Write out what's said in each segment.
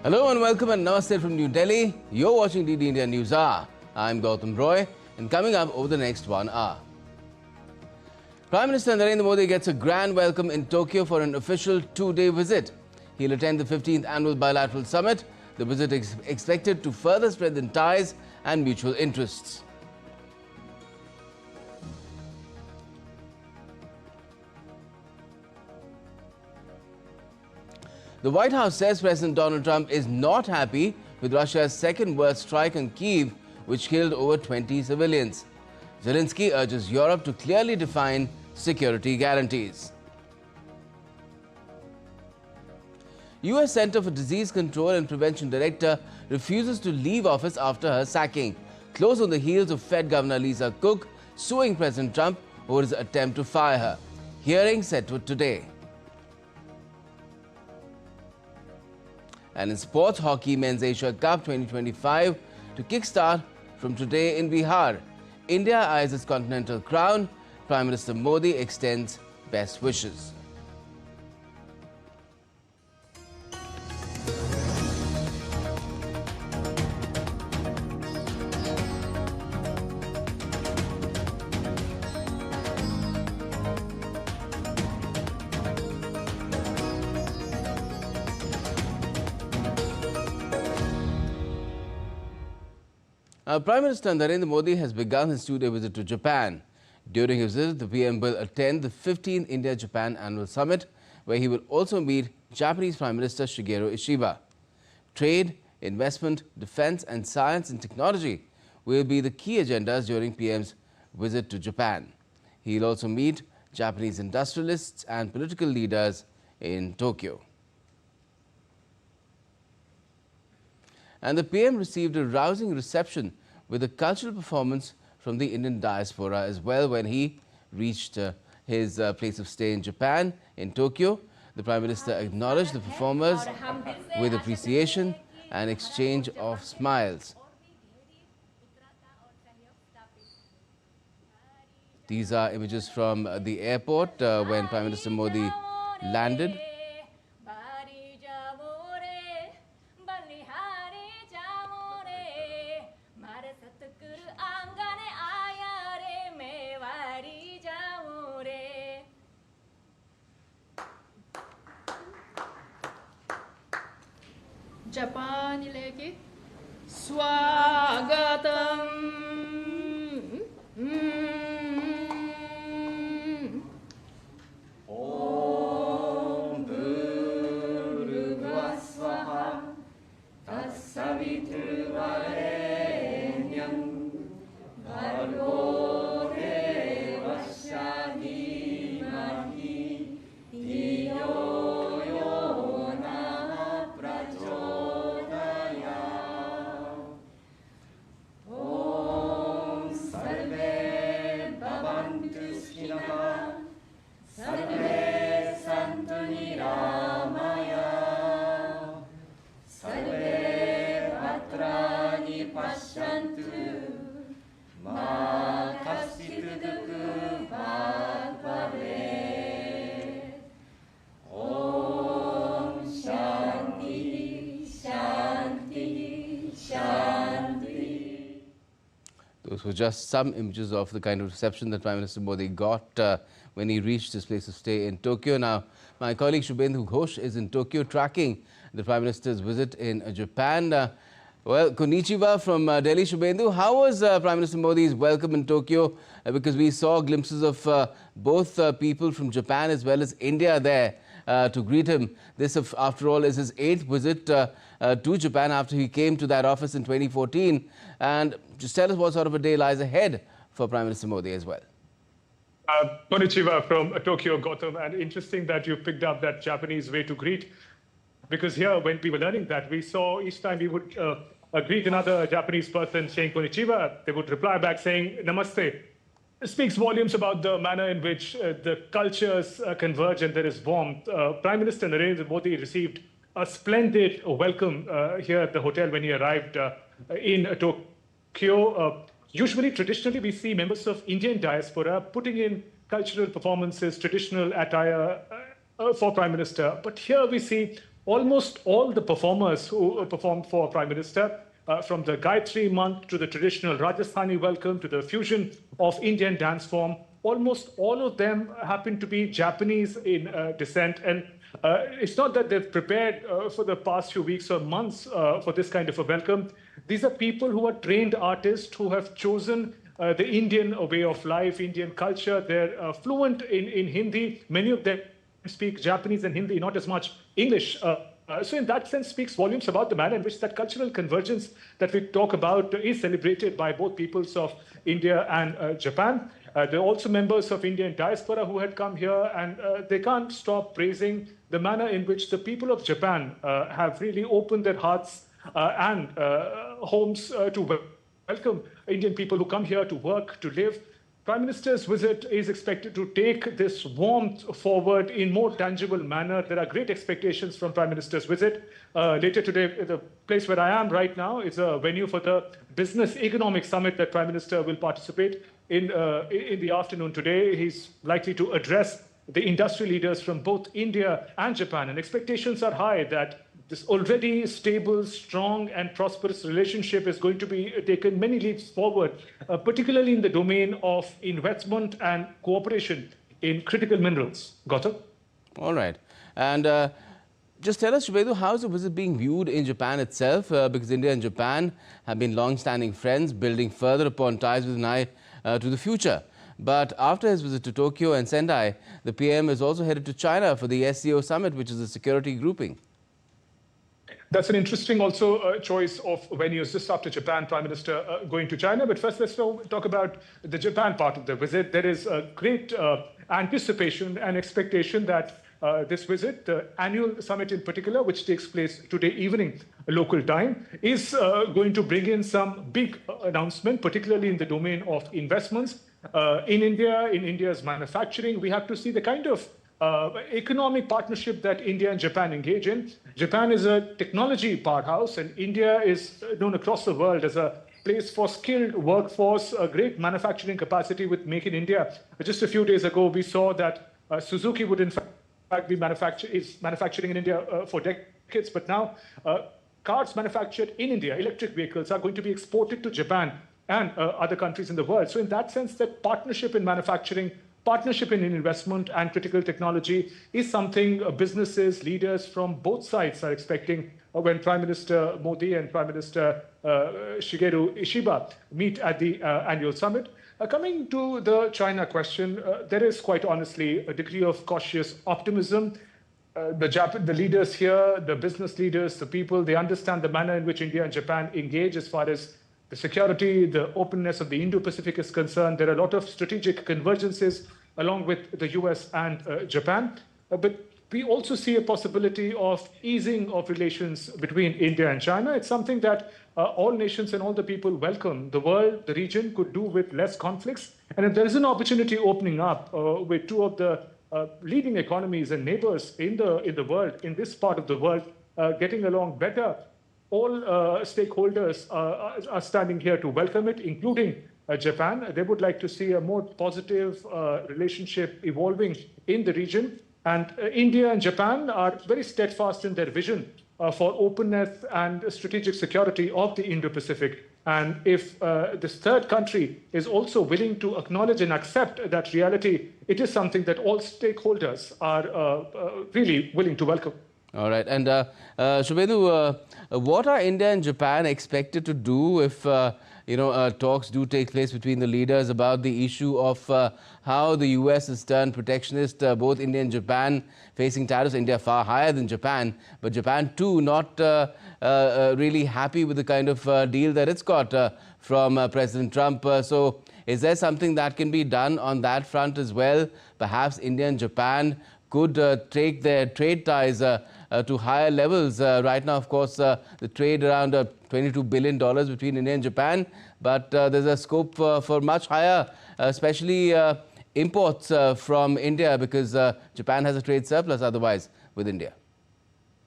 Hello and welcome and namaste from New Delhi. You're watching DD India News Hour. I'm Gautam Roy and coming up over the next 1 hour. Prime Minister Narendra Modi gets a grand welcome in Tokyo for an official 2-day visit. He'll attend the 15th Annual Bilateral Summit. The visit is expected to further strengthen ties and mutual interests. The White House says President Donald Trump is not happy with Russia's second worst strike on Kyiv, which killed over 20 civilians. Zelensky urges Europe to clearly define security guarantees. U.S. Center for Disease Control and Prevention Director refuses to leave office after her sacking, close on the heels of Fed Governor Lisa Cook suing President Trump over his attempt to fire her. Hearing set for today. And in sports, hockey Men's Asia Cup 2025 to kickstart from today in Bihar. India eyes its continental crown. Prime Minister Modi extends best wishes. Prime Minister Narendra Modi has begun his 2-day visit to Japan. During his visit, the PM will attend the 15th India-Japan Annual Summit, where he will also meet Japanese Prime Minister Shigeru Ishiba. Trade, investment, defense and science and technology will be the key agendas during PM's visit to Japan. He will also meet Japanese industrialists and political leaders in Tokyo. And the PM received a rousing reception with a cultural performance from the Indian diaspora as well when he reached his place of stay in Japan, in Tokyo. The Prime Minister acknowledged the performers with appreciation and exchange of smiles. These are images from the airport when Prime Minister Modi landed. Japanileki swagatam. Om Bhurbhuva Swaha Tassaviturvarenyam Bhargo Devasya Dhimahi Dhiyo Yo Na Prachodayat. Om Sarve Bhavantu Sukhinaha Sarve Santu Niramaya Sarve Bhadrani Pashyantu Ma Kaschit Dukhu Bhavavet. Om Shanti Shanti Shanti. Those were just some images of the kind of reception that Prime Minister Modi got when he reached his place of stay in Tokyo. Now, my colleague Shubhendu Ghosh is in Tokyo tracking the Prime Minister's visit in Japan. Well, konnichiwa from Delhi, Shubhendu. How was Prime Minister Modi's welcome in Tokyo? Because we saw glimpses of both people from Japan as well as India there to greet him. This, after all, is his 8th visit to Japan after he came to that office in 2014. And just tell us what sort of a day lies ahead for Prime Minister Modi as well. Konnichiwa from Tokyo, Gautam. And interesting that you picked up that Japanese way to greet, because here, when we were learning that, we saw each time we would greet another Japanese person saying konnichiwa, they would reply back saying namaste. It speaks volumes about the manner in which the cultures converge and there is warmth. Prime Minister Narendra Modi received a splendid welcome here at the hotel when he arrived in Tokyo. Usually, traditionally, we see members of Indian diaspora putting in cultural performances, traditional attire for Prime Minister. But here we see almost all the performers who performed for Prime Minister, from the Gayatri month to the traditional Rajasthani welcome to the fusion of Indian dance form, almost all of them happen to be Japanese in descent. And it's not that they've prepared for the past few weeks or months for this kind of a welcome. These are people who are trained artists who have chosen the Indian way of life, Indian culture. They're fluent in Hindi. Many of them speak Japanese and Hindi, not as much English. So in that sense, speaks volumes about the manner in which that cultural convergence that we talk about is celebrated by both peoples of India and Japan. There are also members of Indian diaspora who had come here, and they can't stop praising the manner in which the people of Japan have really opened their hearts and homes to welcome Indian people who come here to work, to live. Prime Minister's visit is expected to take this warmth forward in more tangible manner. There are great expectations from Prime Minister's visit. Later today, the place where I am right now is a venue for the Business Economic Summit that Prime Minister will participate in the afternoon today. He's likely to address the industry leaders from both India and Japan. And expectations are high that this already stable, strong, and prosperous relationship is going to be taken many leaps forward, particularly in the domain of investment and cooperation in critical minerals. Gautam? All right. And just tell us, Shubedu, how is the visit being viewed in Japan itself? Because India and Japan have been long-standing friends, building further upon ties with an eye to the future. But after his visit to Tokyo and Sendai, the PM is also headed to China for the SCO summit, which is a security grouping. That's an interesting also choice of venues just after Japan, Prime Minister going to China. But first, let's talk about the Japan part of the visit. There is a great anticipation and expectation that this visit, the annual summit in particular, which takes place today evening local time, is going to bring in some big announcement, particularly in the domain of investments in India, in India's manufacturing. We have to see the kind of economic partnership that India and Japan engage in. Japan is a technology powerhouse, and India is known across the world as a place for skilled workforce, a great manufacturing capacity with Make in India. Just a few days ago, we saw that Suzuki would in fact be manufacturing in India for decades, but now cars manufactured in India, electric vehicles, are going to be exported to Japan and other countries in the world. So in that sense, that partnership in manufacturing, partnership in investment and critical technology is something businesses, leaders from both sides are expecting when Prime Minister Modi and Prime Minister Shigeru Ishiba meet at the annual summit. Coming to the China question, there is quite honestly a degree of cautious optimism. The leaders here, the business leaders, the people, they understand the manner in which India and Japan engage as far as the security, the openness of the Indo-Pacific is concerned. There are a lot of strategic convergences along with the US and Japan. But we also see a possibility of easing of relations between India and China. It's something that all nations and all the people welcome. The world, the region could do with less conflicts. And if there is an opportunity opening up with two of the leading economies and neighbors in the world, in this part of the world, getting along better, all stakeholders are standing here to welcome it, including Japan. They would like to see a more positive relationship evolving in the region. And India and Japan are very steadfast in their vision for openness and strategic security of the Indo-Pacific. And if this third country is also willing to acknowledge and accept that reality, it is something that all stakeholders are really willing to welcome. All right. And Shubedu, what are India and Japan expected to do if talks do take place between the leaders about the issue of how the US has turned protectionist, both India and Japan facing tariffs, India far higher than Japan, but Japan too not really happy with the kind of deal that it's got from President Trump. So is there something that can be done on that front as well? Perhaps India and Japan could take their trade ties to higher levels. Right now, of course, the trade around $22 billion between India and Japan, but there's a scope for much higher, especially imports from India, because Japan has a trade surplus otherwise with India.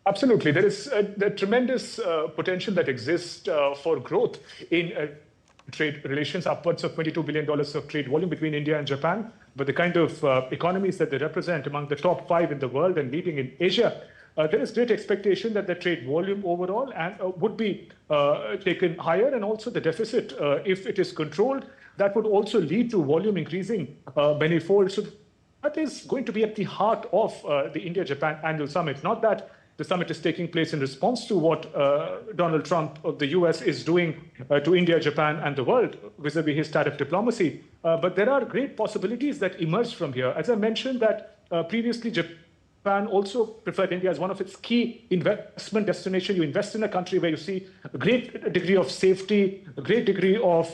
Absolutely. There is the tremendous potential that exists for growth in trade relations, upwards of $22 billion of trade volume between India and Japan. But the kind of economies that they represent among the top 5 in the world and leading in Asia, there is great expectation that the trade volume overall would be taken higher, and also the deficit, if it is controlled, that would also lead to volume increasing manifold. So that is going to be at the heart of the India-Japan annual summit. Not that the summit is taking place in response to what Donald Trump of the US is doing to India, Japan, and the world vis-a-vis his tariff diplomacy. But there are great possibilities that emerge from here. As I mentioned, that previously Japan also preferred India as one of its key investment destinations. You invest in a country where you see a great degree of safety, a great degree of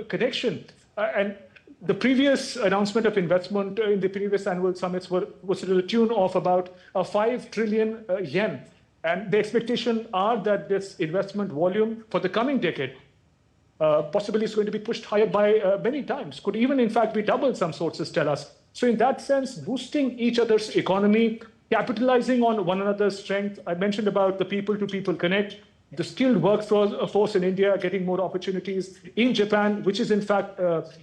connection. And the previous announcement of investment in the previous annual summits was to the tune of about 5 trillion yen. And the expectation are that this investment volume for the coming decade possibly is going to be pushed higher by many times, could even in fact be doubled, some sources tell us. So in that sense, boosting each other's economy, capitalizing on one another's strength. I mentioned about the people-to-people connect, the skilled workforce in India getting more opportunities in Japan, which is in fact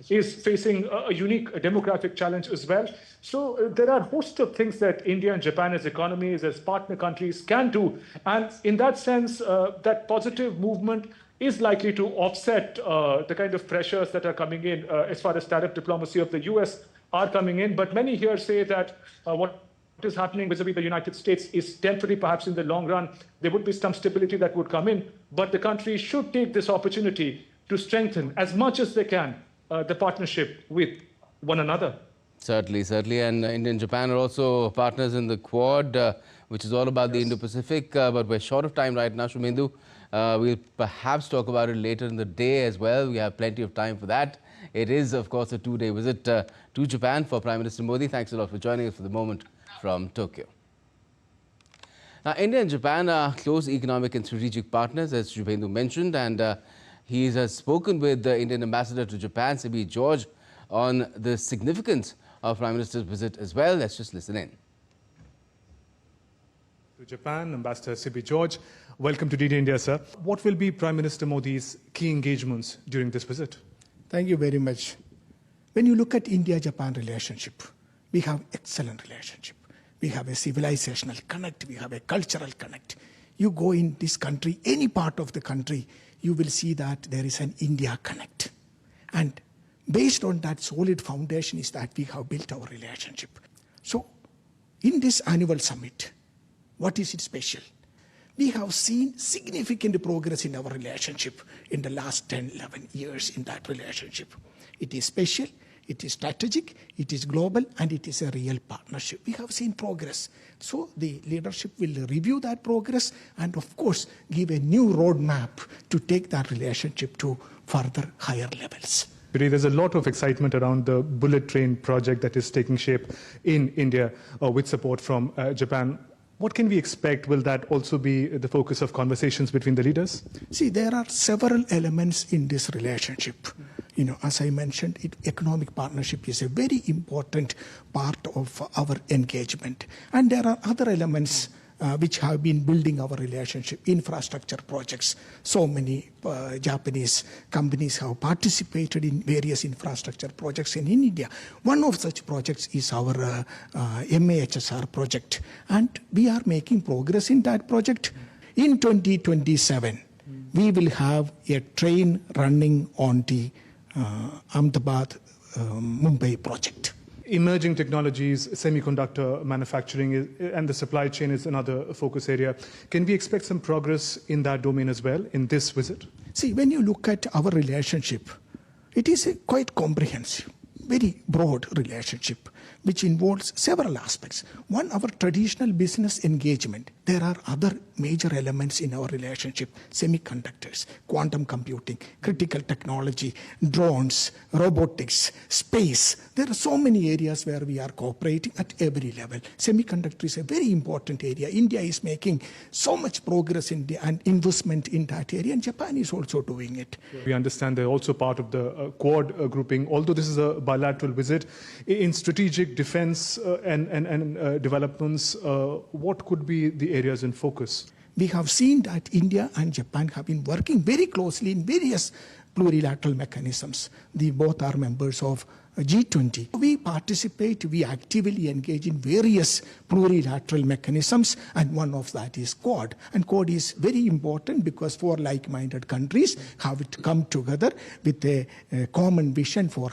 is facing a unique demographic challenge as well. So there are a host of things that India and Japan as economies, as partner countries can do. And in that sense, that positive movement is likely to offset the kind of pressures that are coming in as far as tariff diplomacy of the US are coming in. But many here say that what is happening vis-a-vis the United States is temporary. Perhaps in the long run, there would be some stability that would come in. But the country should take this opportunity to strengthen as much as they can the partnership with one another. Certainly, certainly. And India and Japan are also partners in the Quad, which is all about the Indo-Pacific. But we're short of time right now, Shumendu. We'll perhaps talk about it later in the day as well. We have plenty of time for that. It is, of course, a two-day visit to Japan for Prime Minister Modi. Thanks a lot for joining us for the moment from Tokyo. Now, India and Japan are close economic and strategic partners, as Shubhendu mentioned, and he has spoken with the Indian ambassador to Japan, Sibi George, on the significance of Prime Minister's visit as well. Let's just listen in. To Japan, Ambassador Sibi George, welcome to DD India, sir. What will be Prime Minister Modi's key engagements during this visit? Thank you very much. When you look at India-Japan relationship, we have excellent relationship. We have a civilizational connect, we have a cultural connect. You go in this country, any part of the country, you will see that there is an India connect. And based on that solid foundation is that we have built our relationship. So in this annual summit, what is it special? We have seen significant progress in our relationship in the last 10, 11 years in that relationship. It is special, it is strategic, it is global, and it is a real partnership. We have seen progress. So the leadership will review that progress and, of course, give a new roadmap to take that relationship to further higher levels. Today, there's a lot of excitement around the bullet train project that is taking shape in India with support from Japan. What can we expect? Will that also be the focus of conversations between the leaders? See, there are several elements in this relationship. You know, as I mentioned, economic partnership is a very important part of our engagement. And there are other elements which have been building our relationship, infrastructure projects. So many Japanese companies have participated in various infrastructure projects in India. One of such projects is our MAHSR project. And we are making progress in that project. In 2027, we will have a train running on the Ahmedabad-Mumbai project. Emerging technologies, semiconductor manufacturing, and the supply chain is another focus area. Can we expect some progress in that domain as well in this visit? See, when you look at our relationship, it is a quite comprehensive, very broad relationship, which involves several aspects. One, our traditional business engagement. There are other major elements in our relationship: semiconductors, quantum computing, critical technology, drones, robotics, space. There are so many areas where we are cooperating at every level. Semiconductor is a very important area. India is making so much progress in and investment in that area, and Japan is also doing it. We understand they're also part of the Quad grouping. Although this is a bilateral visit, in strategic defense and developments, what could be the areas in focus? We have seen that India and Japan have been working very closely in various plurilateral mechanisms. Both are members of G20. We participate, we actively engage in various plurilateral mechanisms, and one of that is Quad. And Quad is very important because four like-minded countries have to come together with a common vision for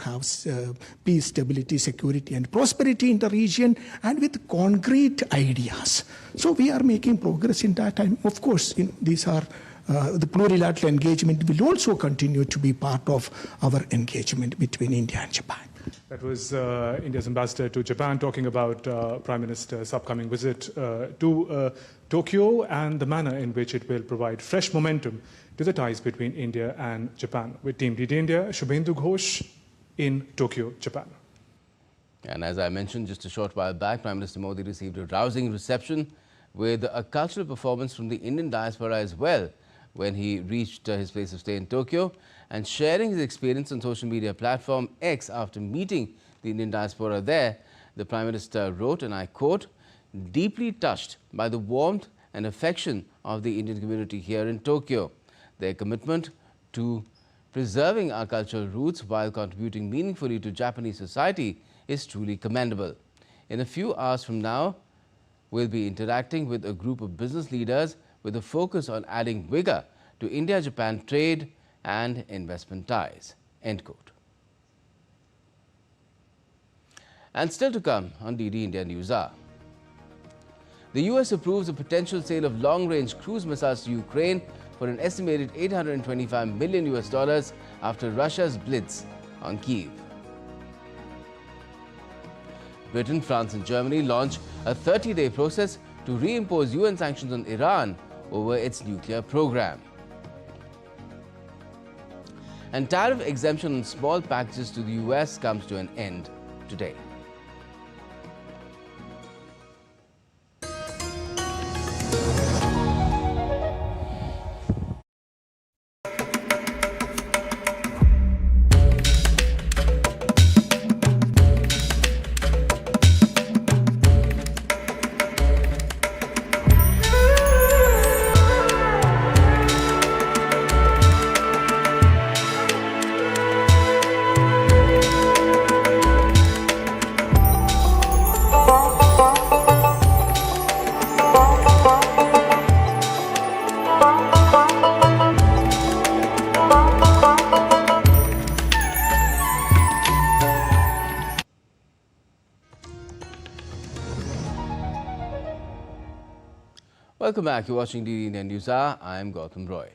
peace, stability, security, and prosperity in the region, and with concrete ideas. So we are making progress in that. And of course, these are the plurilateral engagement will also continue to be part of our engagement between India and Japan. That was India's ambassador to Japan talking about Prime Minister's upcoming visit to Tokyo and the manner in which it will provide fresh momentum to the ties between India and Japan. With Team DD India, Shubhendu Ghosh in Tokyo, Japan. And as I mentioned just a short while back, Prime Minister Modi received a rousing reception with a cultural performance from the Indian diaspora as well when he reached his place of stay in Tokyo, and sharing his experience on social media platform X after meeting the Indian diaspora there. The Prime Minister wrote, and I quote, "Deeply touched by the warmth and affection of the Indian community here in Tokyo. Their commitment to preserving our cultural roots while contributing meaningfully to Japanese society is truly commendable. In a few hours from now, we'll be interacting with a group of business leaders with a focus on adding vigor to India-Japan trade and investment ties." End quote. And still to come on DD India News Hour. The US approves a potential sale of long-range cruise missiles to Ukraine for an estimated $825 million after Russia's blitz on Kyiv. Britain, France and Germany launch a 30-day process to reimpose UN sanctions on Iran over its nuclear program. And tariff exemption on small packages to the US comes to an end today. Welcome back. You're watching DD India News Hour. I'm Gautam Roy.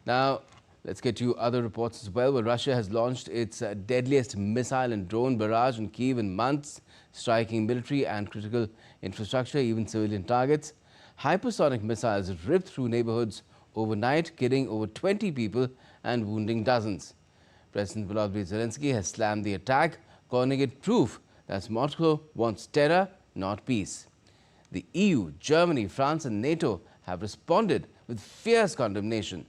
Now, let's get you other reports as well, where Russia has launched its deadliest missile and drone barrage on Kyiv in months, striking military and critical infrastructure, even civilian targets. Hypersonic missiles ripped through neighborhoods overnight, killing over 20 people and wounding dozens. President Volodymyr Zelensky has slammed the attack, calling it proof that Moscow wants terror, not peace. The EU, Germany, France and NATO have responded with fierce condemnation.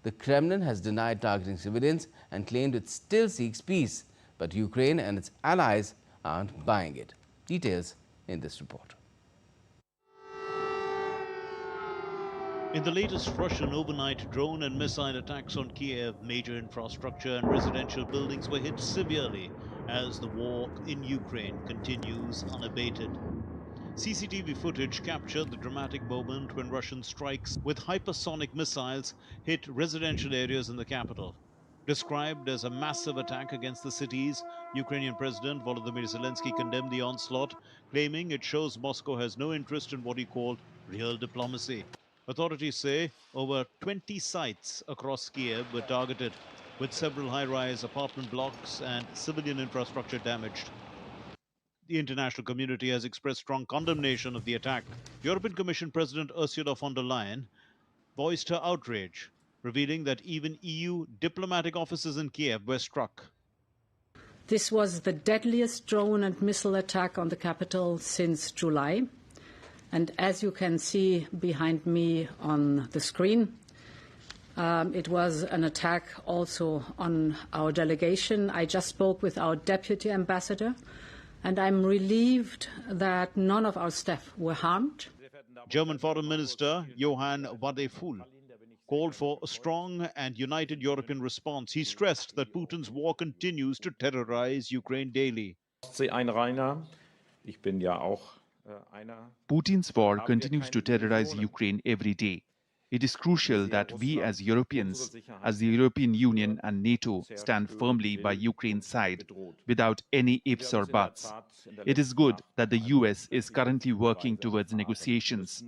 The Kremlin has denied targeting civilians and claimed it still seeks peace, but Ukraine and its allies aren't buying it. Details in this report. In the latest Russian overnight drone and missile attacks on Kyiv, major infrastructure and residential buildings were hit severely as the war in Ukraine continues unabated. CCTV footage captured the dramatic moment when Russian strikes with hypersonic missiles hit residential areas in the capital. Described as a massive attack against the cities, Ukrainian President Volodymyr Zelensky condemned the onslaught, claiming it shows Moscow has no interest in what he called real diplomacy. Authorities say over 20 sites across Kyiv were targeted, with several high-rise apartment blocks and civilian infrastructure damaged. The international community has expressed strong condemnation of the attack. European Commission President Ursula von der Leyen voiced her outrage, revealing that even EU diplomatic offices in Kyiv were struck. This was the deadliest drone and missile attack on the capital since July. And as you can see behind me on the screen, it was an attack also on our delegation. I just spoke with our deputy ambassador, and I'm relieved that none of our staff were harmed. German Foreign Minister Johann Wadephul called for a strong and united European response. He stressed that Putin's war continues to terrorize Ukraine daily. Putin's war continues to terrorize Ukraine every day. It is crucial that we as Europeans, as the European Union and NATO, stand firmly by Ukraine's side without any ifs or buts. It is good that the US is currently working towards negotiations.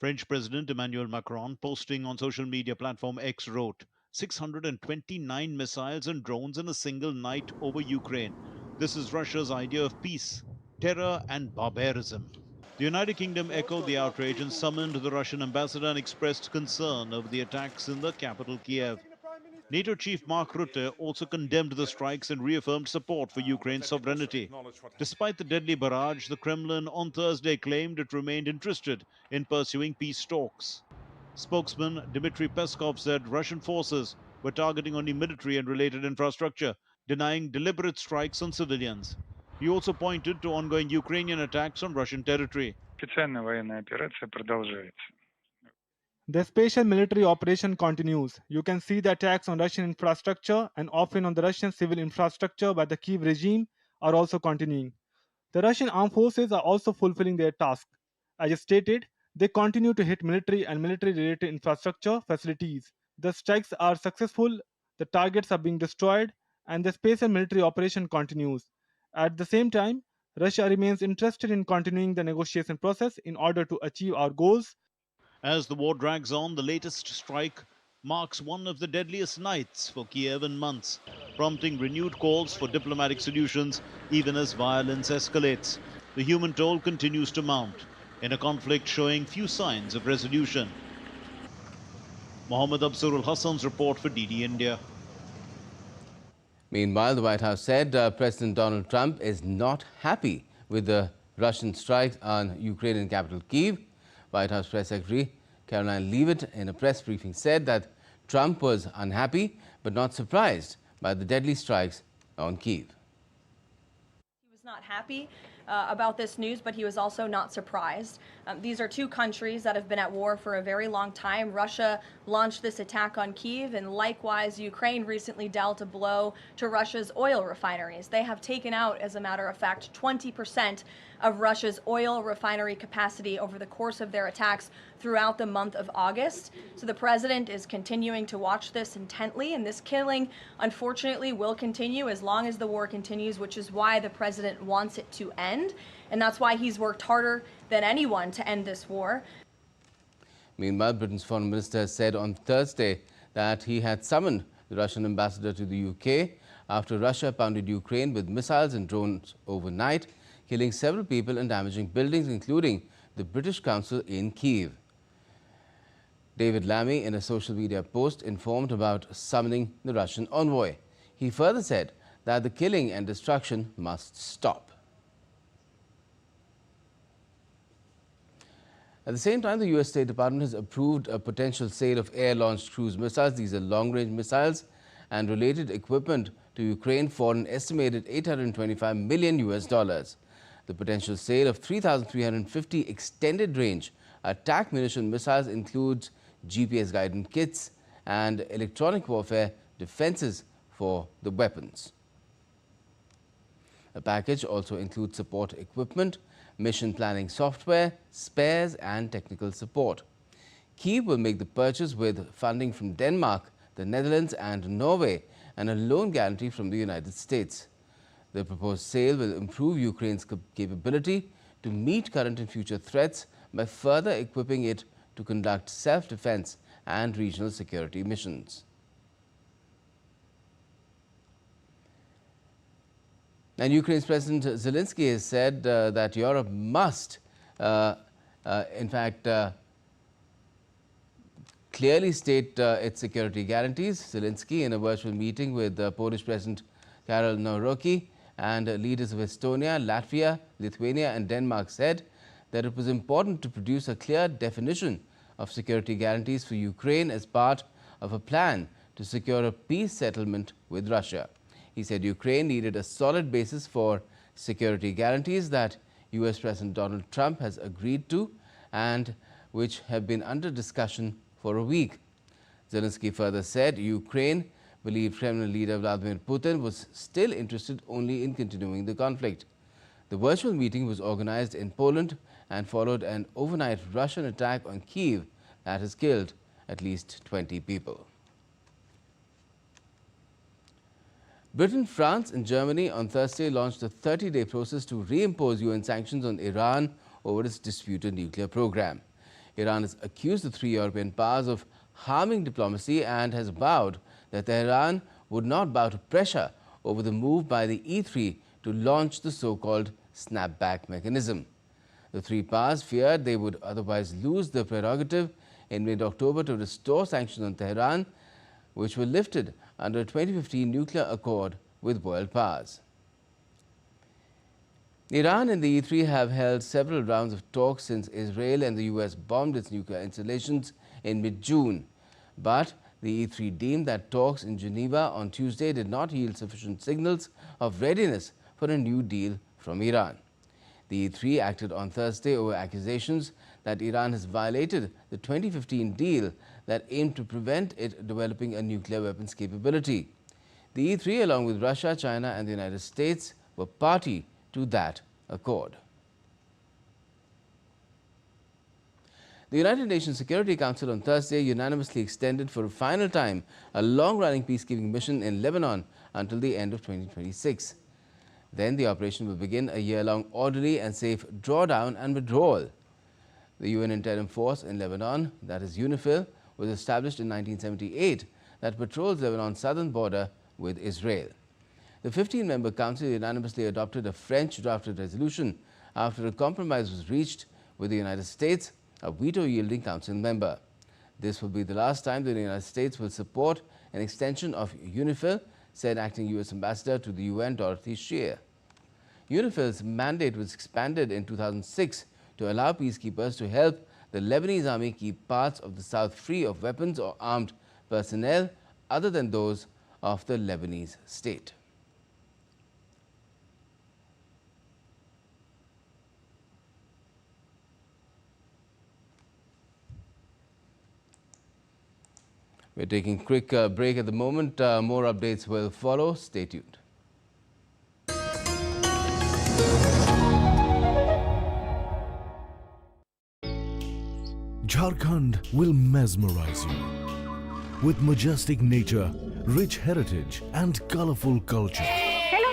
French President Emmanuel Macron, posting on social media platform X, wrote, 629 missiles and drones in a single night over Ukraine. This is Russia's idea of peace, terror and barbarism. The United Kingdom echoed the outrage and summoned the Russian ambassador and expressed concern over the attacks in the capital, Kyiv. NATO chief Mark Rutte also condemned the strikes and reaffirmed support for Ukraine's sovereignty. Despite the deadly barrage, the Kremlin on Thursday claimed it remained interested in pursuing peace talks. Spokesman Dmitry Peskov said Russian forces were targeting only military and related infrastructure, denying deliberate strikes on civilians. He also pointed to ongoing Ukrainian attacks on Russian territory. The special military operation continues. You can see the attacks on Russian infrastructure and often on the Russian civil infrastructure by the Kyiv regime are also continuing. The Russian armed forces are also fulfilling their task. As stated, they continue to hit military and military-related infrastructure facilities. The strikes are successful, the targets are being destroyed, and the special military operation continues. At the same time, Russia remains interested in continuing the negotiation process in order to achieve our goals. As the war drags on, the latest strike marks one of the deadliest nights for Kyiv in months, prompting renewed calls for diplomatic solutions even as violence escalates. The human toll continues to mount in a conflict showing few signs of resolution. Mohammad Absurul Hassan's report for DD India. Meanwhile, the White House said President Donald Trump is not happy with the Russian strikes on Ukrainian capital Kyiv. White House Press Secretary Caroline Leavitt, in a press briefing, said that Trump was unhappy but not surprised by the deadly strikes on Kyiv. He was not happy about this news, but he was also not surprised. These are two countries that have been at war for a very long time. Russia launched this attack on Kyiv, and likewise, Ukraine recently dealt a blow to Russia's oil refineries. They have taken out, as a matter of fact, 20% of Russia's oil refinery capacity over the course of their attacks throughout the month of August. So the president is continuing to watch this intently, and this killing, unfortunately, will continue as long as the war continues, which is why the president wants it to end. And that's why he's worked harder than anyone to end this war. Meanwhile, Britain's foreign minister said on Thursday that he had summoned the Russian ambassador to the UK after Russia pounded Ukraine with missiles and drones overnight, killing several people and damaging buildings, including the British Consul in Kyiv. David Lammy, in a social media post, informed about summoning the Russian envoy. He further said that the killing and destruction must stop. At the same time, the U.S. State Department has approved a potential sale of air-launched cruise missiles. These are long-range missiles and related equipment to Ukraine for an estimated $825 million. The potential sale of 3,350 extended-range attack munition missiles includes GPS-guided kits and electronic warfare defenses for the weapons. The package also includes support equipment, mission planning software, spares and technical support. Kyiv will make the purchase with funding from Denmark, the Netherlands and Norway, and a loan guarantee from the United States. The proposed sale will improve Ukraine's capability to meet current and future threats by further equipping it to conduct self-defense and regional security missions. And Ukraine's President Zelensky has said that Europe must, in fact, clearly state its security guarantees. Zelensky, in a virtual meeting with Polish President Karol Nawrocki and leaders of Estonia, Latvia, Lithuania and Denmark, said that it was important to produce a clear definition of security guarantees for Ukraine as part of a plan to secure a peace settlement with Russia. He said Ukraine needed a solid basis for security guarantees that US President Donald Trump has agreed to and which have been under discussion for a week. Zelensky further said Ukraine believed Kremlin leader Vladimir Putin was still interested only in continuing the conflict. The virtual meeting was organized in Poland and followed an overnight Russian attack on Kyiv that has killed at least 20 people. Britain, France and Germany on Thursday launched a 30-day process to reimpose UN sanctions on Iran over its disputed nuclear program. Iran has accused the three European powers of harming diplomacy and has vowed that Tehran would not bow to pressure over the move by the E3 to launch the so-called snapback mechanism. The three powers feared they would otherwise lose the prerogative in mid-October to restore sanctions on Tehran, which were lifted under a 2015 nuclear accord with world powers. Iran and the E3 have held several rounds of talks since Israel and the US bombed its nuclear installations in mid-June. But the E3 deemed that talks in Geneva on Tuesday did not yield sufficient signals of readiness for a new deal from Iran. The E3 acted on Thursday over accusations that Iran has violated the 2015 deal that aimed to prevent it developing a nuclear weapons capability. The E3, along with Russia, China and the United States, were party to that accord. The United Nations Security Council on Thursday unanimously extended for a final time a long-running peacekeeping mission in Lebanon until the end of 2026. Then the operation will begin a year-long orderly and safe drawdown and withdrawal. The UN Interim Force in Lebanon, that is UNIFIL, was established in 1978 that patrols Lebanon's southern border with Israel. The 15-member council unanimously adopted a French-drafted resolution after a compromise was reached with the United States, a veto-yielding council member. This will be the last time that the United States will support an extension of UNIFIL, said acting U.S. Ambassador to the UN, Dorothy Shear. UNIFIL's mandate was expanded in 2006 to allow peacekeepers to help the Lebanese army keep parts of the south free of weapons or armed personnel other than those of the Lebanese state. We're taking a quick break at the moment. More updates will follow. Stay tuned. Jharkhand will mesmerize you with majestic nature, rich heritage and colorful culture. Hello.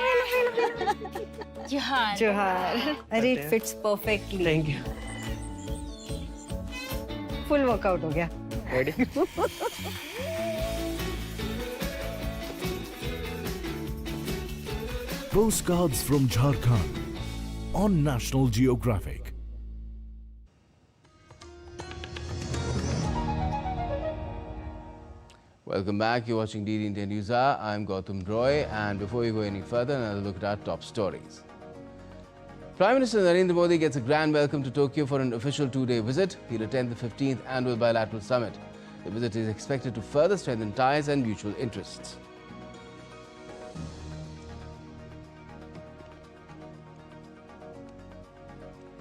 Johar. It fits perfectly. Thank you. Full workout ho gaya. Ready? Postcards from Jharkhand on National Geographic. Welcome back. You're watching DD India News Hour. I'm Gautam Roy, and before we go any further, another look at our top stories. Prime Minister Narendra Modi gets a grand welcome to Tokyo for an official two-day visit. He'll attend the 15th Annual Bilateral Summit. The visit is expected to further strengthen ties and mutual interests.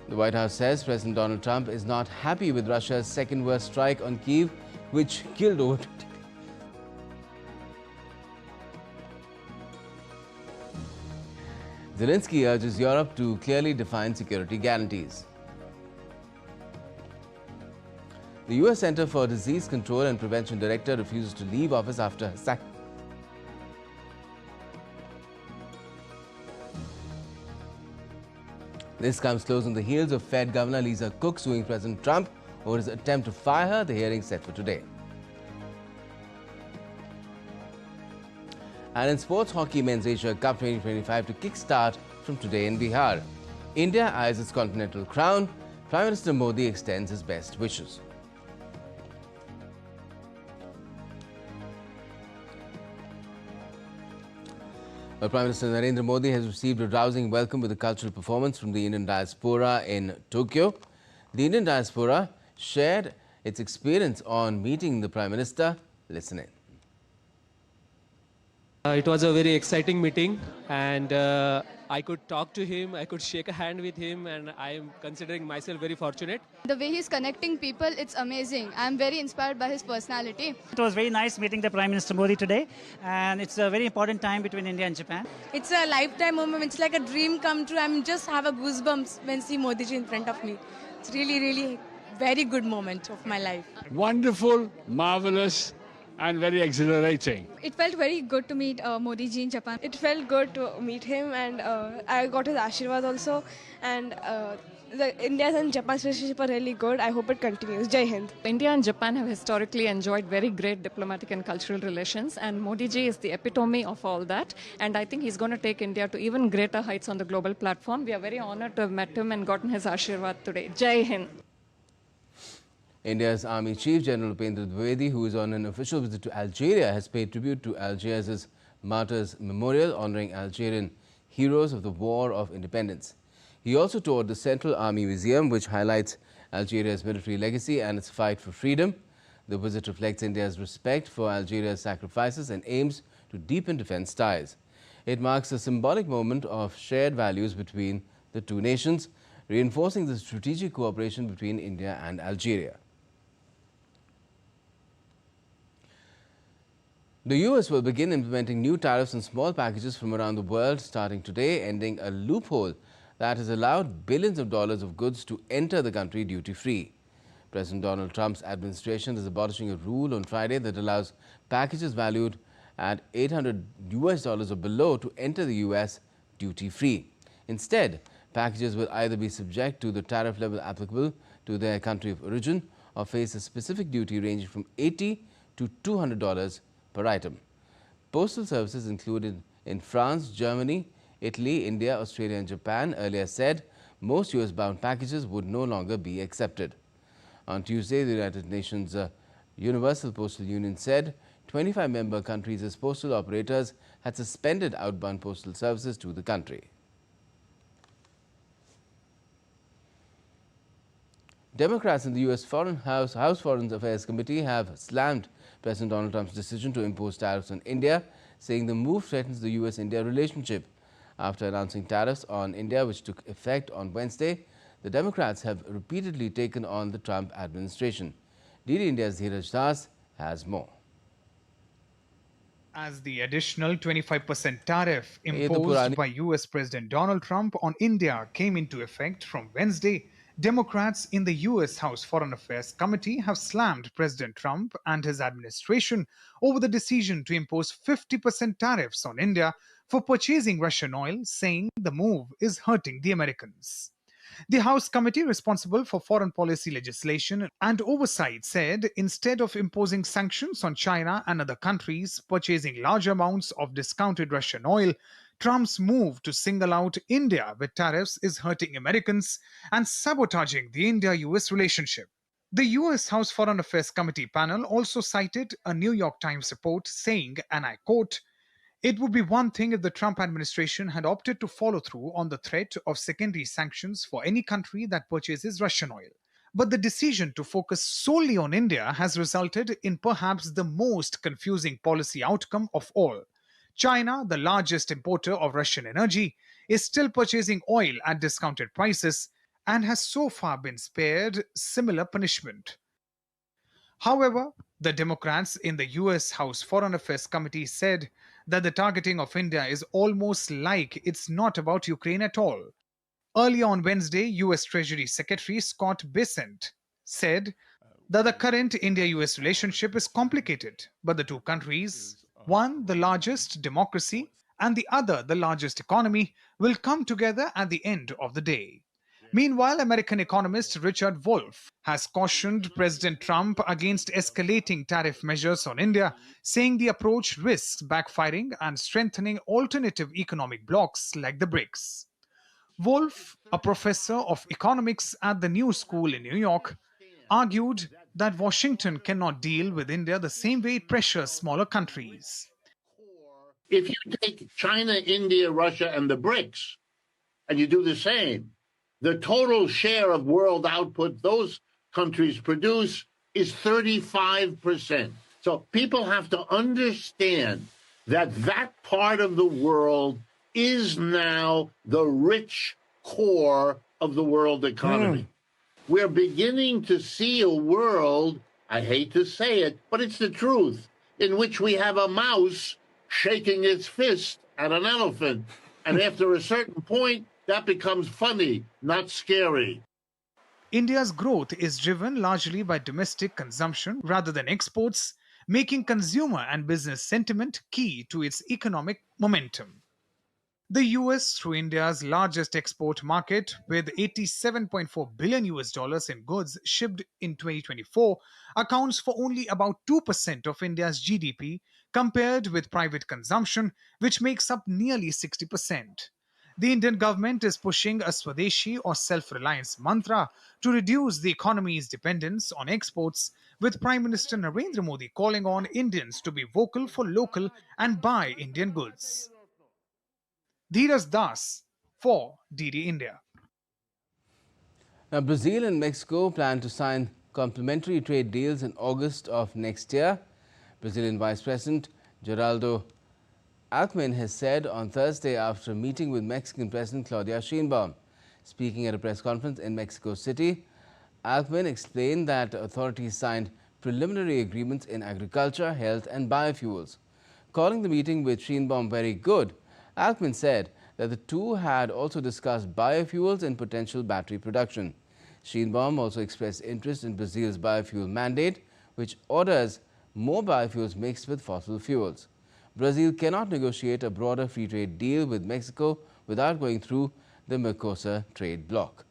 The White House says President Donald Trump is not happy with Russia's second worst strike on Kyiv, which killed over 20. Zelensky urges Europe to clearly define security guarantees. The U.S. Center for Disease Control and Prevention Director refuses to leave office after her sack. This comes close on the heels of Fed Governor Lisa Cook suing President Trump over his attempt to fire her. The hearing is set for today. And in sports hockey, Men's Asia Cup 2025 to kick-start from today in Bihar. India eyes its continental crown. Prime Minister Modi extends his best wishes. Well, Prime Minister Narendra Modi has received a rousing welcome with a cultural performance from the Indian diaspora in Tokyo. The Indian diaspora shared its experience on meeting the Prime Minister. Listen in. It was a very exciting meeting, and I could talk to him, I could shake a hand with him, and I am considering myself very fortunate. The way he's connecting people, it's amazing. I'm very inspired by his personality. It was very nice meeting the Prime Minister Modi today, and it's a very important time between India and Japan. It's a lifetime moment. It's like a dream come true. I'm just have a goosebumps when see Modi ji in front of me. It's really, really very good moment of my life. Wonderful, marvelous, and very exhilarating. It felt very good to meet Modi ji in Japan. It felt good to meet him, and I got his Ashirwad also. And the India's and Japan's relationship are really good. I hope it continues. Jai Hind. India and Japan have historically enjoyed very great diplomatic and cultural relations, and Modi ji is the epitome of all that. And I think he's going to take India to even greater heights on the global platform. We are very honored to have met him and gotten his Ashirwad today. Jai Hind. India's Army Chief General Upendra Dwivedi, who is on an official visit to Algeria, has paid tribute to Algiers' Martyrs Memorial, honouring Algerian heroes of the War of Independence. He also toured the Central Army Museum, which highlights Algeria's military legacy and its fight for freedom. The visit reflects India's respect for Algeria's sacrifices and aims to deepen defence ties. It marks a symbolic moment of shared values between the two nations, reinforcing the strategic cooperation between India and Algeria. The US will begin implementing new tariffs on small packages from around the world starting today, ending a loophole that has allowed billions of dollars of goods to enter the country duty-free. President Donald Trump's administration is abolishing a rule on Friday that allows packages valued at $800 or below to enter the US duty-free. Instead, packages will either be subject to the tariff level applicable to their country of origin or face a specific duty ranging from $80 to $200 per item. Postal services included in France, Germany, Italy, India, Australia and Japan earlier said most US-bound packages would no longer be accepted. On Tuesday, the United Nations Universal Postal Union said 25 member countries as postal operators had suspended outbound postal services to the country. Democrats in the U.S. House Foreign Affairs Committee have slammed President Donald Trump's decision to impose tariffs on India, saying the move threatens the U.S.-India relationship. After announcing tariffs on India, which took effect on Wednesday, the Democrats have repeatedly taken on the Trump administration. DD India's Dheeraj Das has more. As the additional 25% tariff imposed by US President Donald Trump on India came into effect from Wednesday, Democrats in the US House Foreign Affairs Committee have slammed President Trump and his administration over the decision to impose 50% tariffs on India for purchasing Russian oil, saying the move is hurting the Americans. The House committee responsible for foreign policy legislation and oversight said instead of imposing sanctions on China and other countries purchasing large amounts of discounted Russian oil, Trump's move to single out India with tariffs is hurting Americans and sabotaging the India-US relationship. The US House Foreign Affairs Committee panel also cited a New York Times report saying, and I quote, "It would be one thing if the Trump administration had opted to follow through on the threat of secondary sanctions for any country that purchases Russian oil. But the decision to focus solely on India has resulted in perhaps the most confusing policy outcome of all. China, the largest importer of Russian energy, is still purchasing oil at discounted prices and has so far been spared similar punishment." However, the Democrats in the US House Foreign Affairs Committee said that the targeting of India is almost like it's not about Ukraine at all. Early on Wednesday, US Treasury Secretary Scott Bessent said that the current India-US relationship is complicated, but the two countries, one the largest democracy and the other the largest economy, will come together at the end of the day. Meanwhile, American economist Richard Wolff has cautioned President Trump against escalating tariff measures on India, saying the approach risks backfiring and strengthening alternative economic blocs like the BRICS. Wolff, a professor of economics at the New School in New York, argued that Washington cannot deal with India the same way it pressures smaller countries. If you take China, India, Russia, and the BRICS, and you do the same, the total share of world output those countries produce is 35%. So people have to understand that that part of the world is now the rich core of the world economy. We're beginning to see a world, I hate to say it, but it's the truth, in which we have a mouse shaking its fist at an elephant. And after a certain point, that becomes funny, not scary. India's growth is driven largely by domestic consumption rather than exports, making consumer and business sentiment key to its economic momentum. The US, through India's largest export market with $87.4 billion in goods shipped in 2024, accounts for only about 2% of India's GDP compared with private consumption, which makes up nearly 60%. The Indian government is pushing a Swadeshi or self-reliance mantra to reduce the economy's dependence on exports, with Prime Minister Narendra Modi calling on Indians to be vocal for local and buy Indian goods. Dheeraj Das for DD India. Now, Brazil and Mexico plan to sign complementary trade deals in August of next year. Brazilian Vice President Geraldo Alckmin has said on Thursday after a meeting with Mexican President Claudia Sheinbaum. Speaking at a press conference in Mexico City, Alckmin explained that authorities signed preliminary agreements in agriculture, health and biofuels. Calling the meeting with Sheinbaum very good, Alckmin said that the two had also discussed biofuels and potential battery production. Sheinbaum also expressed interest in Brazil's biofuel mandate, which orders more biofuels mixed with fossil fuels. Brazil cannot negotiate a broader free trade deal with Mexico without going through the Mercosur trade bloc.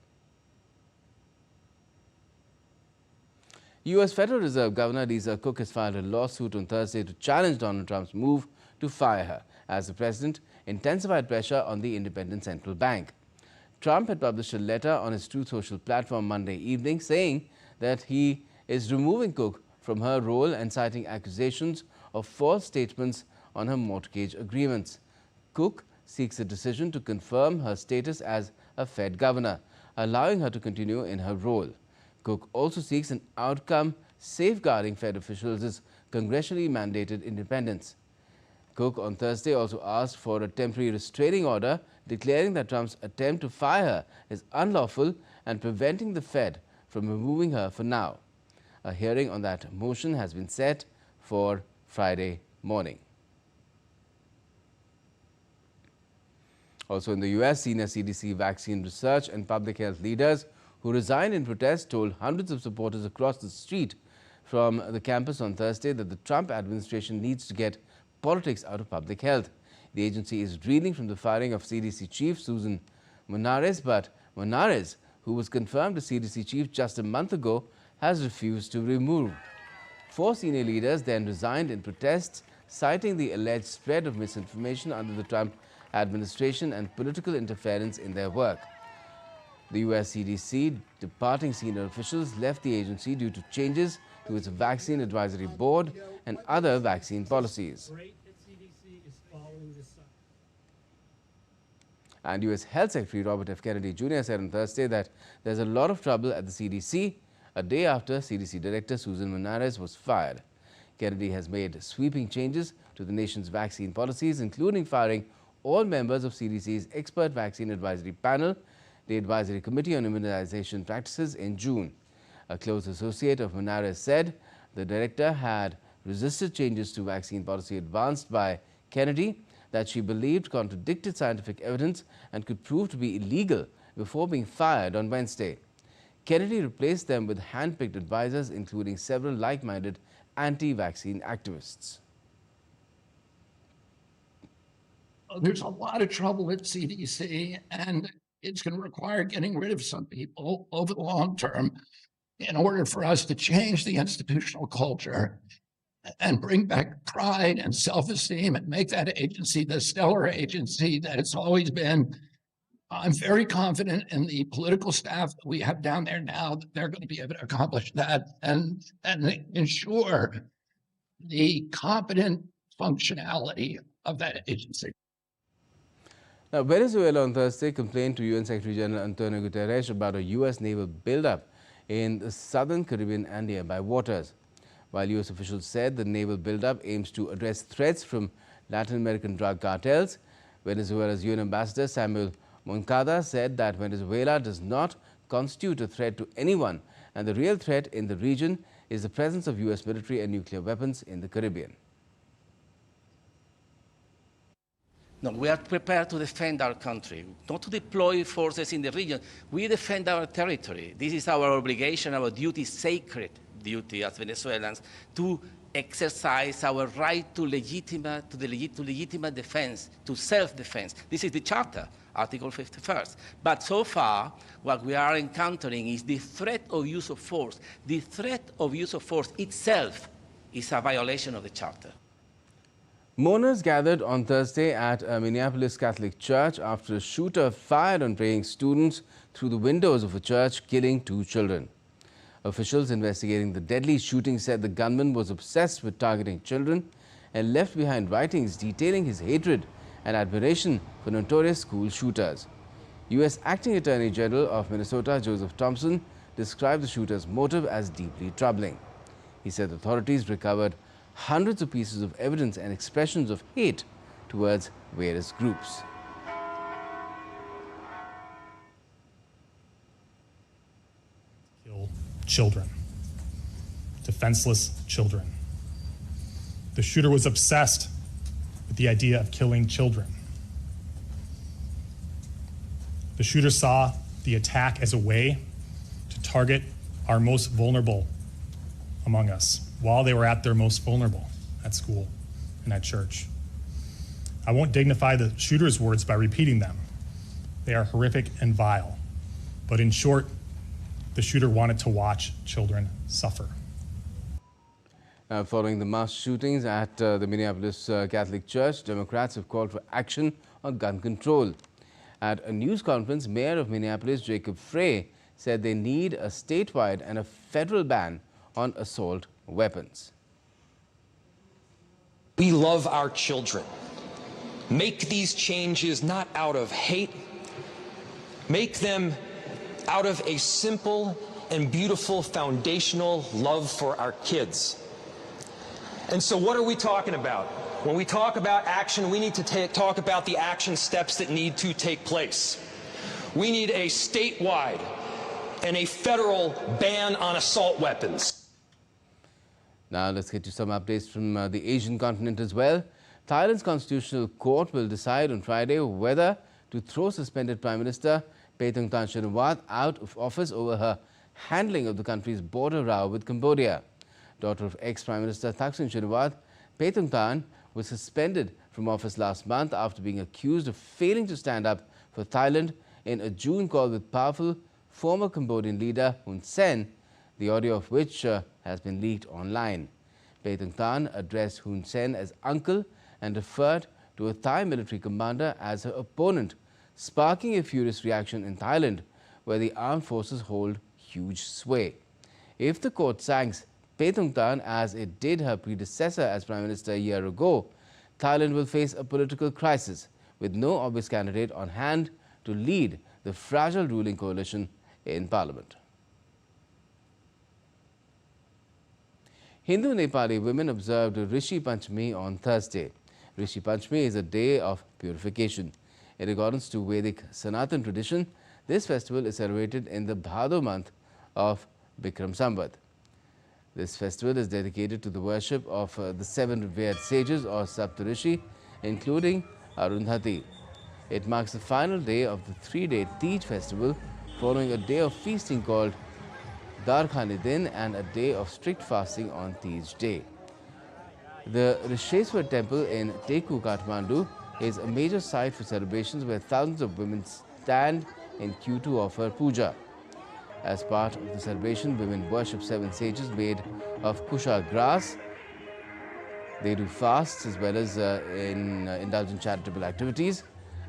U.S. Federal Reserve Governor Lisa Cook has filed a lawsuit on Thursday to challenge Donald Trump's move to fire her, as the president intensified pressure on the independent central bank. Trump had published a letter on his Truth Social platform Monday evening saying that he is removing Cook from her role and citing accusations of false statements on her mortgage agreements. Cook seeks a decision to confirm her status as a Fed governor, allowing her to continue in her role. Cook also seeks an outcome safeguarding Fed officials' congressionally mandated independence. Cook on Thursday also asked for a temporary restraining order, declaring that Trump's attempt to fire her is unlawful and preventing the Fed from removing her for now. A hearing on that motion has been set for Friday morning. Also in the U.S., senior CDC vaccine research and public health leaders who resigned in protest told hundreds of supporters across the street from the campus on Thursday that the Trump administration needs to get politics out of public health. The agency is reeling from the firing of CDC chief Susan Monares, but Monares, who was confirmed as CDC chief just a month ago, has refused to be removed. 4 senior leaders then resigned in protest, citing the alleged spread of misinformation under the Trump administration and political interference in their work. The US CDC departing senior officials left the agency due to changes to its vaccine advisory board and other vaccine policies. And US Health Secretary Robert F. Kennedy Jr. said on Thursday that there's a lot of trouble at the CDC, a day after CDC Director Susan Monares was fired. Kennedy has made sweeping changes to the nation's vaccine policies, including firing all members of CDC's expert vaccine advisory panel, the Advisory Committee on Immunization Practices, in June. A close associate of Monares said the director had resisted changes to vaccine policy advanced by Kennedy that she believed contradicted scientific evidence and could prove to be illegal before being fired on Wednesday. Kennedy replaced them with hand-picked advisors, including several like-minded anti-vaccine activists. There's a lot of trouble at CDC, and it's going to require getting rid of some people over the long term in order for us to change the institutional culture and bring back pride and self-esteem and make that agency the stellar agency that it's always been. I'm very confident in the political staff that we have down there now that they're going to be able to accomplish that and ensure the competent functionality of that agency. Now, Venezuela on Thursday complained to UN Secretary General Antonio Guterres about a U.S. naval buildup in the southern Caribbean and nearby waters. While U.S. officials said the naval buildup aims to address threats from Latin American drug cartels, Venezuela's UN ambassador Samuel Moncada said that Venezuela does not constitute a threat to anyone, and the real threat in the region is the presence of US military and nuclear weapons in the Caribbean. No, we are prepared to defend our country, not to deploy forces in the region. We defend our territory. This is our obligation, our duty, sacred duty as Venezuelans, to exercise our right to legitimate defense, to self-defense. This is the Charter, Article 51st. But so far, what we are encountering is the threat of use of force. The threat of use of force itself is a violation of the Charter. Mourners gathered on Thursday at a Minneapolis Catholic church after a shooter fired on praying students through the windows of a church, killing 2 children. Officials investigating the deadly shooting said the gunman was obsessed with targeting children and left behind writings detailing his hatred and admiration for notorious school shooters. U.S. Acting Attorney General of Minnesota, Joseph Thompson, described the shooter's motive as deeply troubling. He said authorities recovered hundreds of pieces of evidence and expressions of hate towards various groups. Kill children, defenseless children. The shooter was obsessed with the idea of killing children. The shooter saw the attack as a way to target our most vulnerable among us while they were at their most vulnerable, at school and at church. I won't dignify the shooter's words by repeating them. They are horrific and vile. But in short, the shooter wanted to watch children suffer. Following the mass shootings at the Minneapolis Catholic Church, Democrats have called for action on gun control. At a news conference, Mayor of Minneapolis, Jacob Frey, said they need a statewide and a federal ban on assault weapons. We love our children. Make these changes not out of hate. Make them out of a simple and beautiful foundational love for our kids. And so what are we talking about? When we talk about action, we need to talk about the action steps that need to take place. We need a statewide and a federal ban on assault weapons. Now let's get to some updates from the Asian continent as well. Thailand's constitutional court will decide on Friday whether to throw suspended Prime Minister Paetongtarn Shinawatra out of office over her handling of the country's border row with Cambodia. Daughter of ex-Prime Minister Thaksin Shinawatra, Paetongtarn was suspended from office last month after being accused of failing to stand up for Thailand in a June call with powerful former Cambodian leader Hun Sen, the audio of which has been leaked online. Paetongtarn addressed Hun Sen as uncle and referred to a Thai military commander as her opponent, sparking a furious reaction in Thailand, where the armed forces hold huge sway. If the court sanks Paetongtarn as it did her predecessor as Prime Minister a year ago, Thailand will face a political crisis with no obvious candidate on hand to lead the fragile ruling coalition in Parliament. Hindu Nepali women observed Rishi Panchami on Thursday. Rishi Panchami is a day of purification. In accordance to Vedic Sanatan tradition, this festival is celebrated in the Bhadra month of Bikram Samvat. This festival is dedicated to the worship of the 7 revered sages or Saptarishi, including Arundhati. It marks the final day of the 3-day Tej festival, following a day of feasting called Darkhani Din and a day of strict fasting on Tej day. The Risheshwar temple in Teku, Kathmandu is a major site for celebrations where thousands of women stand in queue to offer puja. As part of the celebration, women worship 7 sages made of kusha grass. They do fasts as well as indulge in charitable activities.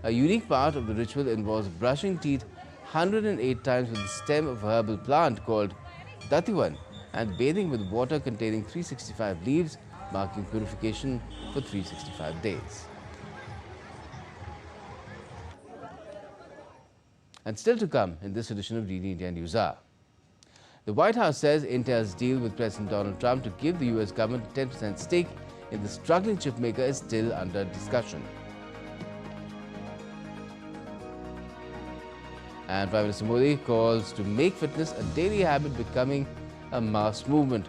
A unique part of the ritual involves brushing teeth 108 times with the stem of a herbal plant called Dativan and bathing with water containing 365 leaves, marking purification for 365 days. And still to come in this edition of DD India News Hour. The White House says India's deal with President Donald Trump to give the US government a 10% stake in the struggling chip maker is still under discussion. And Prime Minister Modi calls to make fitness a daily habit, becoming a mass movement.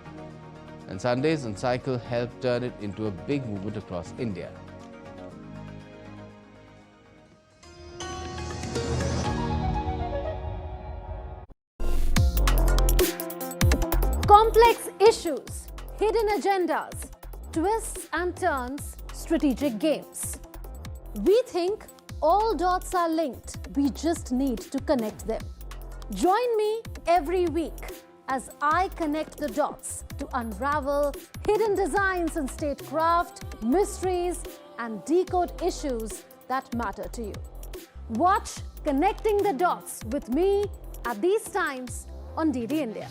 And Sundays on cycle help turn it into a big movement across India. Complex issues, hidden agendas, twists and turns, strategic games. We think all dots are linked. We just need to connect them. Join me every week as I connect the dots to unravel hidden designs in statecraft, mysteries, and decode issues that matter to you. Watch Connecting the Dots with me at these times on DD India.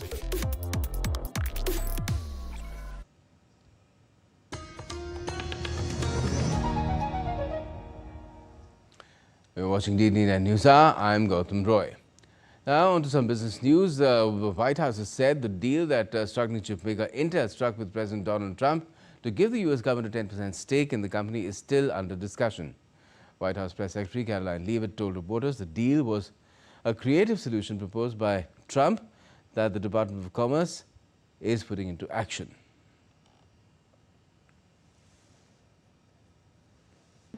You're watching DD News Hour. I'm Gautam Roy. Now on to some business news. The White House has said the deal that struggling chipmaker Intel struck with President Donald Trump to give the U.S. government a 10% stake in the company is still under discussion. White House Press Secretary Caroline Leavitt told reporters the deal was a creative solution proposed by Trump that the Department of Commerce is putting into action.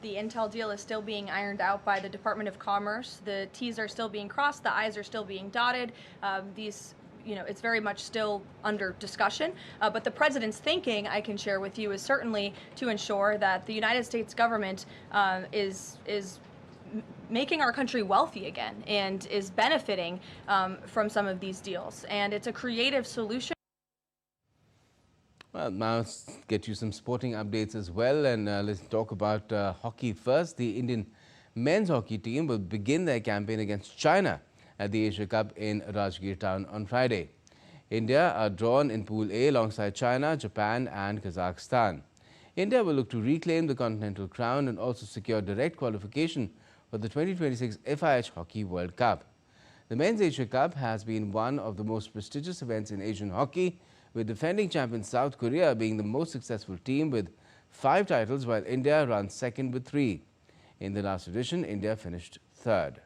The Intel deal is still being ironed out by the Department of Commerce. The T's are still being crossed, the I's are still being dotted. It's very much still under discussion. But the president's thinking, I can share with you, is certainly to ensure that the United States government is making our country wealthy again and is benefiting from some of these deals. And it's a creative solution. Well, now let's get you some sporting updates as well, and let's talk about hockey first. The Indian men's hockey team will begin their campaign against China at the Asia Cup in Rajgir town on Friday. India are drawn in Pool A alongside China, Japan and Kazakhstan. India will look to reclaim the continental crown and also secure direct qualification for the 2026 FIH Hockey World Cup. The Men's Asia Cup has been one of the most prestigious events in Asian hockey, with defending champion South Korea being the most successful team with 5 titles, while India runs second with 3. In the last edition, India finished third.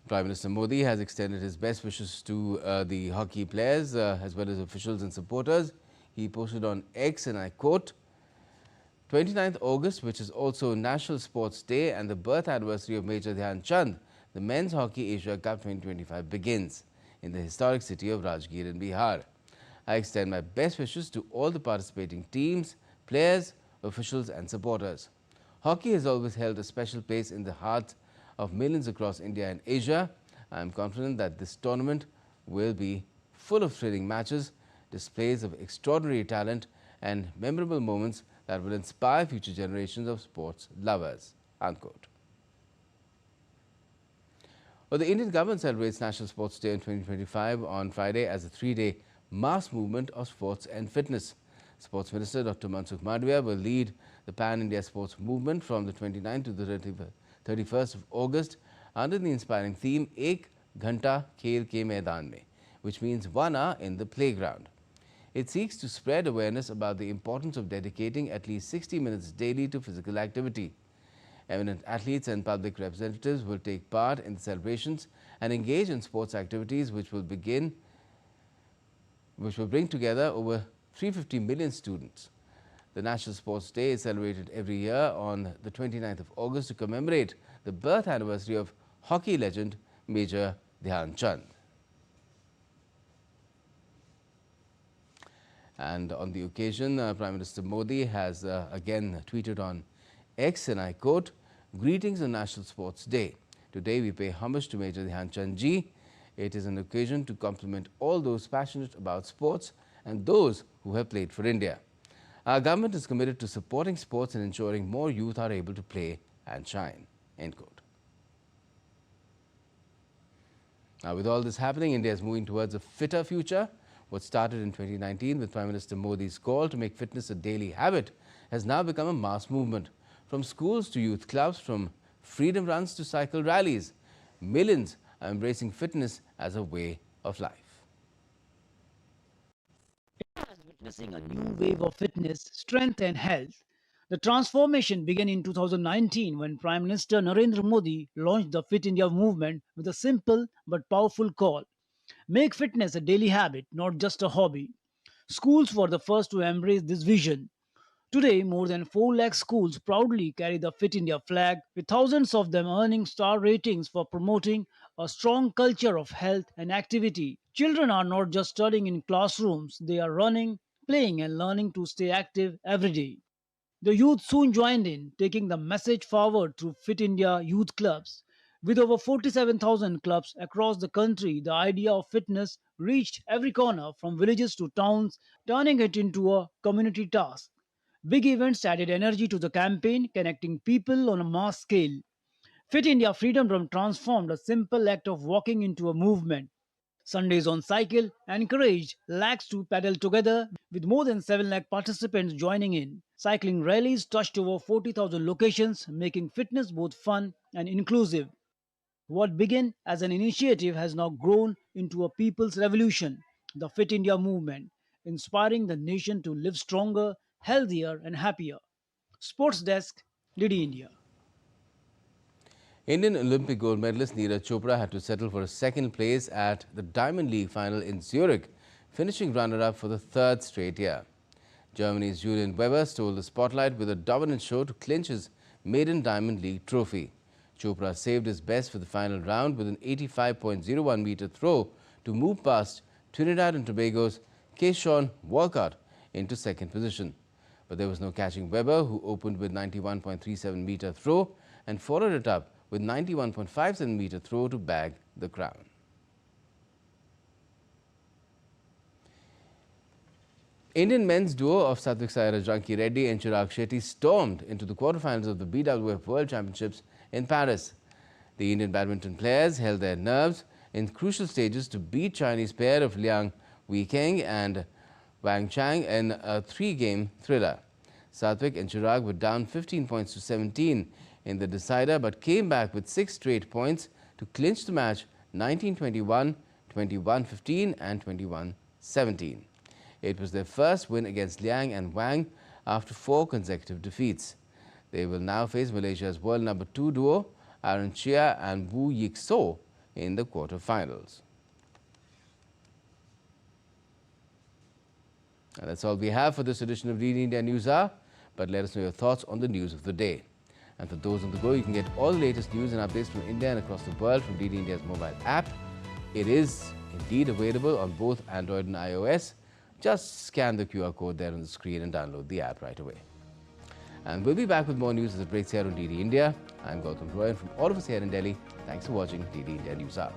Prime Minister Modi has extended his best wishes to the hockey players as well as officials and supporters. He posted on X, and I quote, 29th August, which is also National Sports Day and the birth anniversary of Major Dhyan Chand, the Men's Hockey Asia Cup 2025 begins in the historic city of Rajgir in Bihar. I extend my best wishes to all the participating teams, players, officials and supporters. Hockey has always held a special place in the hearts of millions across India and Asia. I am confident that this tournament will be full of thrilling matches, displays of extraordinary talent and memorable moments that will inspire future generations of sports lovers. Unquote. Well, the Indian government celebrates National Sports Day in 2025 on Friday as a 3-day mass movement of sports and fitness. Sports Minister Dr. Mansukh Mandavia will lead the Pan-India sports movement from the 29th to the 31st of August under the inspiring theme Ek Ghanta Khel Ke Maidan Mein, which means 1 hour in the playground. It seeks to spread awareness about the importance of dedicating at least 60 minutes daily to physical activity. Eminent athletes and public representatives will take part in the celebrations and engage in sports activities which will bring together over 350 million students. The National Sports Day is celebrated every year on the 29th of August to commemorate the birth anniversary of hockey legend Major Dhyan Chand. And on the occasion, Prime Minister Modi has again tweeted on X, and I quote, "Greetings on National Sports Day. Today we pay homage to Major Dhyan Chand ji. It is an occasion to compliment all those passionate about sports and those who have played for India. Our government is committed to supporting sports and ensuring more youth are able to play and shine." End quote. Now, with all this happening, India is moving towards a fitter future. What started in 2019 with Prime Minister Modi's call to make fitness a daily habit has now become a mass movement. From schools to youth clubs, from freedom runs to cycle rallies, millions are embracing fitness as a way of life. India is witnessing a new wave of fitness, strength and health. The transformation began in 2019 when Prime Minister Narendra Modi launched the Fit India movement with a simple but powerful call: make fitness a daily habit, not just a hobby. Schools were the first to embrace this vision. Today, more than 4 lakh schools proudly carry the Fit India flag, with thousands of them earning star ratings for promoting a strong culture of health and activity. Children are not just studying in classrooms, they are running, playing, and learning to stay active every day. The youth soon joined in, taking the message forward through Fit India youth clubs. With over 47,000 clubs across the country, the idea of fitness reached every corner from villages to towns, turning it into a community task. Big events added energy to the campaign, connecting people on a mass scale. Fit India Freedom Run transformed a simple act of walking into a movement. Sundays on Cycle encouraged lakhs to pedal together, with more than 7 lakh participants joining in. Cycling rallies touched over 40,000 locations, making fitness both fun and inclusive. What began as an initiative has now grown into a people's revolution, the Fit India movement, inspiring the nation to live stronger, healthier, and happier. Sports Desk, DD India. Indian Olympic gold medalist Neeraj Chopra had to settle for a second place at the Diamond League final in Zurich, finishing runner-up for the third straight year. Germany's Julian Weber stole the spotlight with a dominant show to clinch his maiden Diamond League trophy. Chopra saved his best for the final round with an 85.01 meter throw to move past Trinidad and Tobago's Keishon Walcott into second position. But there was no catching Weber, who opened with 91.37 meter throw and followed it up with 91.57 meter throw to bag the crown. Indian men's duo of Satvik Sairaj Ranki Reddy and Chirag Shetty stormed into the quarterfinals of the BWF World Championships in Paris. The Indian badminton players held their nerves in crucial stages to beat Chinese pair of Liang Weikeng and Wang Chang in a 3-game thriller. Satvik and Chirag were down 15 points to 17 in the decider, but came back with 6 straight points to clinch the match 19-21, 21-15 and 21-17. It was their first win against Liang and Wang after 4 consecutive defeats. They will now face Malaysia's world number 2 duo, Aaron Chia and Wu Yik So, in the quarterfinals. And that's all we have for this edition of DD India News Hour, but let us know your thoughts on the news of the day. And for those on the go, you can get all the latest news and updates from India and across the world from DD India's mobile app. It is indeed available on both Android and iOS. Just scan the QR code there on the screen and download the app right away. And we'll be back with more news as it breaks here on DD India. I'm Gautam Roy, and from all of us here in Delhi, thanks for watching DD India News Hour.